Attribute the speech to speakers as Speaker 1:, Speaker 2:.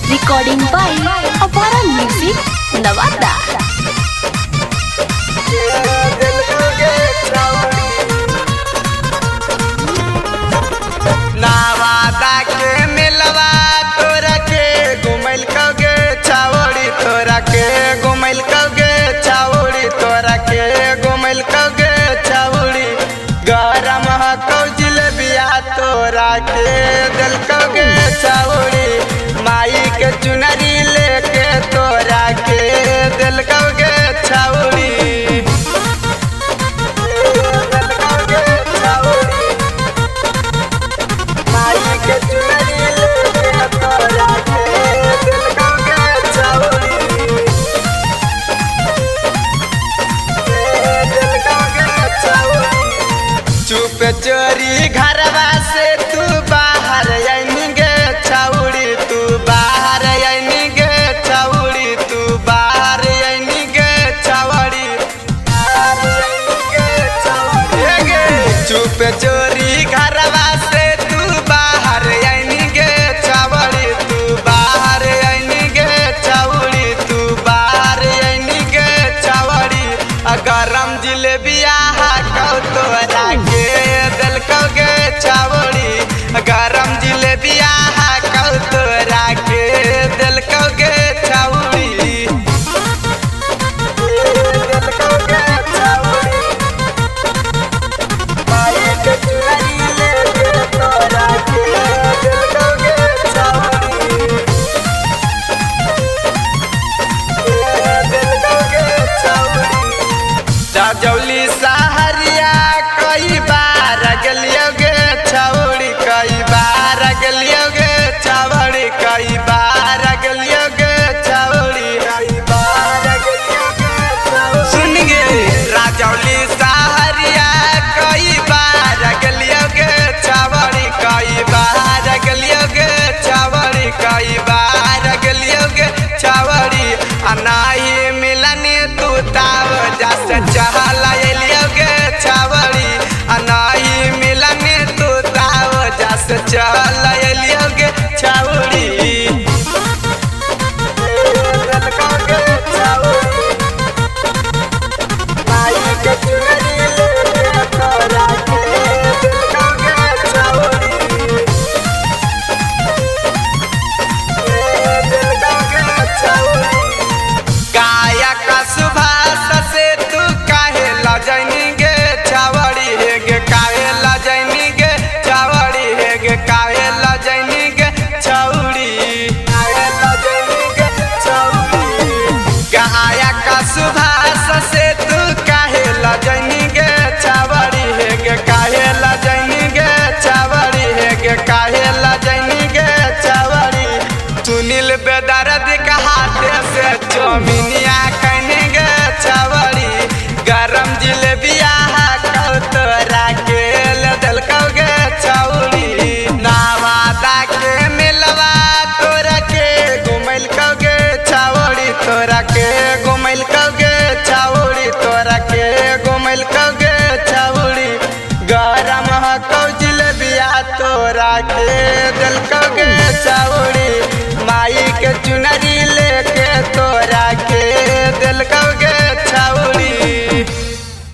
Speaker 1: Recording by Avara Music, Navada.
Speaker 2: Nawada के मिलवा तोरा के घुमैल कगे छावड़ी तोरा के घुमैल कगे छावड़ी तोरा के घुमैल कगे छावड़ी गरम हकौ जिलेबिया तोरा के दिल कगे छावड़ी माई के चुनरी लेके तोरा के दिल कगे छावड़ी चुप चोरी घरवा से तू बाहर आईनी गे छाउड़ी तू बाहर आईनी गे छाउड़ी तू बाहर आईनी गे छावड़ी चुप चोरी घरवा से तू बाहर आईनी गे छावड़ी तू बाहर आईनी गे छाउड़ी तू बाहर आईनी गे छावड़ी गरम जिलेबिया कौ तोरा के दिल कगे छावड़ी गरम जिलेबिया कौ तोरा के दिल कगे छावड़ी जौली सहरिया कई बार गलियो गे छावड़ी कई बार गलियो गे छावड़ी कई बार गलियो गे छावड़ी सुन गे राजौली सहरिया कई बार गलियो गे छावड़ी कई बार गलियो गे छावड़ी कई बार गलियो गे छावड़ी अनाही मिलनी तू ताव जस चहल एलियो गे छावड़ी अनाही मिलनी तू ताव जस चहल एलियो गे छावड़ी गायक सुभाष से तू काहे लजनी गे छावड़ी हे गे काहे लजनी गे छावड़ी हे गे काहे लजनी गे छौड़ी गायक सुभाष